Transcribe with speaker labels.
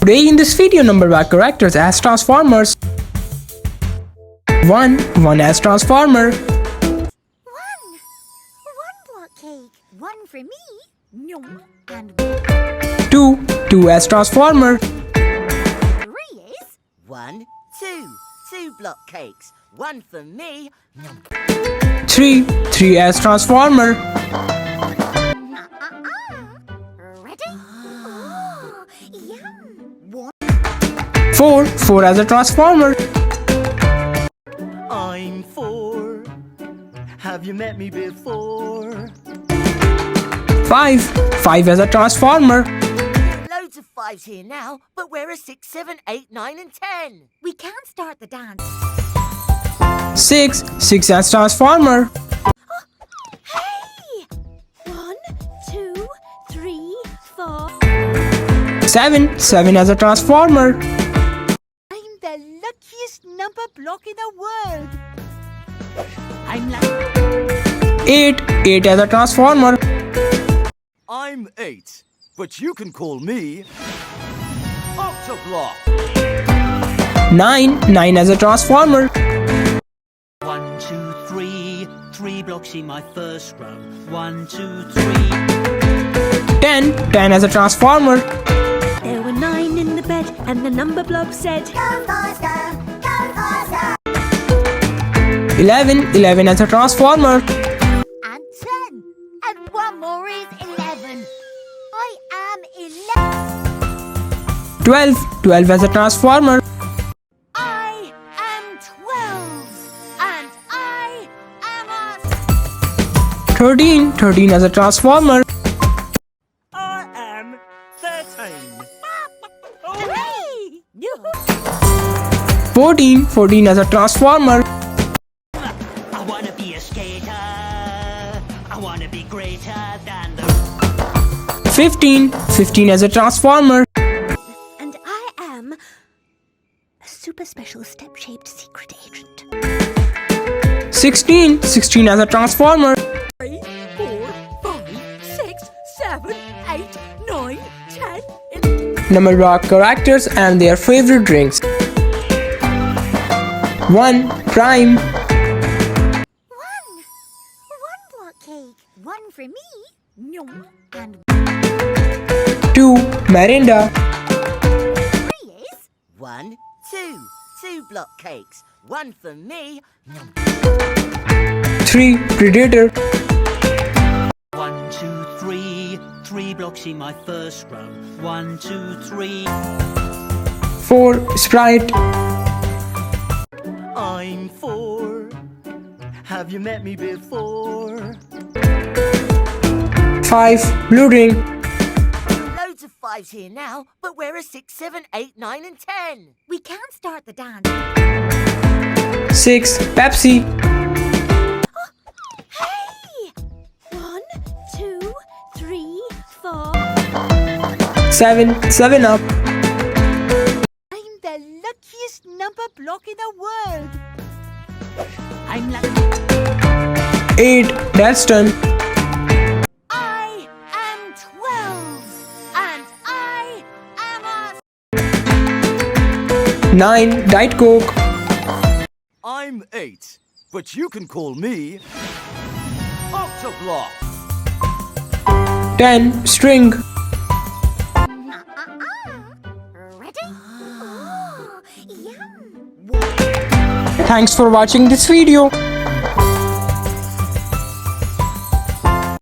Speaker 1: Today in this video, Numberblocks characters as Transformers. 1 as Transformer.
Speaker 2: 1 block cake. 1 for me. Nom. And
Speaker 1: 2 as Transformer.
Speaker 2: 3 is
Speaker 3: 1, 2 block cakes. 1 for me.
Speaker 1: 3 as Transformer.
Speaker 2: ready? Oh, yum.
Speaker 1: 4 as a Transformer.
Speaker 4: I'm 4. Have you met me before?
Speaker 1: 5 as a Transformer.
Speaker 3: Loads of 5s here now, but where are 6, 7, 8, 9 and 10?
Speaker 2: We can't start the dance.
Speaker 1: 6 as Transformer.
Speaker 2: Hey! 1, 2, 3, 4.
Speaker 1: 7 as a Transformer.
Speaker 2: I'm the luckiest number block in the world.
Speaker 3: I'm like
Speaker 1: 8 as a Transformer.
Speaker 4: I'm 8, but you can call me Octoblock.
Speaker 1: 9 as a Transformer.
Speaker 5: 1, 2, 3, 3 blocks in my first row. 1, 2, 3.
Speaker 1: 10 as a Transformer.
Speaker 6: There were 9 in the bed, and the number block said,
Speaker 2: Go faster, go faster.
Speaker 1: 11 as a Transformer.
Speaker 2: And 10. And 1 more is 11. I am 11.
Speaker 1: 12 as a Transformer.
Speaker 2: I am 12. And I am a
Speaker 1: 13 as a Transformer.
Speaker 4: I am 13.
Speaker 2: Hooray!
Speaker 1: 14 as a Transformer.
Speaker 5: I wanna be a skater. I wanna be greater than the
Speaker 1: 15 as a Transformer.
Speaker 6: and I am a super special step-shaped secret agent.
Speaker 1: 16 as a Transformer.
Speaker 6: 3, 4, 5, 6, 7, 8, 9, 10.
Speaker 1: Numberblocks characters and their favorite drinks. 1 Prime.
Speaker 2: 1 block cake. 1 for me. Nom. And
Speaker 1: 2 Mirinda.
Speaker 2: 3 is
Speaker 3: 1, 2 block cakes. 1 for me.
Speaker 1: 3 Predator.
Speaker 5: 1, 2, 3, 3 blocks in my first row. 1, 2, 3.
Speaker 1: 4 Sprite.
Speaker 4: I'm 4. Have you met me before?
Speaker 1: 5 Blue Drink.
Speaker 3: Loads of 5s here now, but where are 6, 7, 8, 9 and 10?
Speaker 2: we can't start the dance.
Speaker 1: 6 Pepsi.
Speaker 2: Hey!
Speaker 6: 1, 2, 3, 4.
Speaker 1: 7 Up.
Speaker 2: I'm the luckiest number block in the world.
Speaker 3: I'm like
Speaker 1: 8 Dalston.
Speaker 2: I am 12. And I am a
Speaker 1: 9 Diet Coke.
Speaker 4: I'm 8, but you can call me Octoblock.
Speaker 1: 10 String.
Speaker 2: ready? Oh, yum.
Speaker 1: Thanks for watching this video.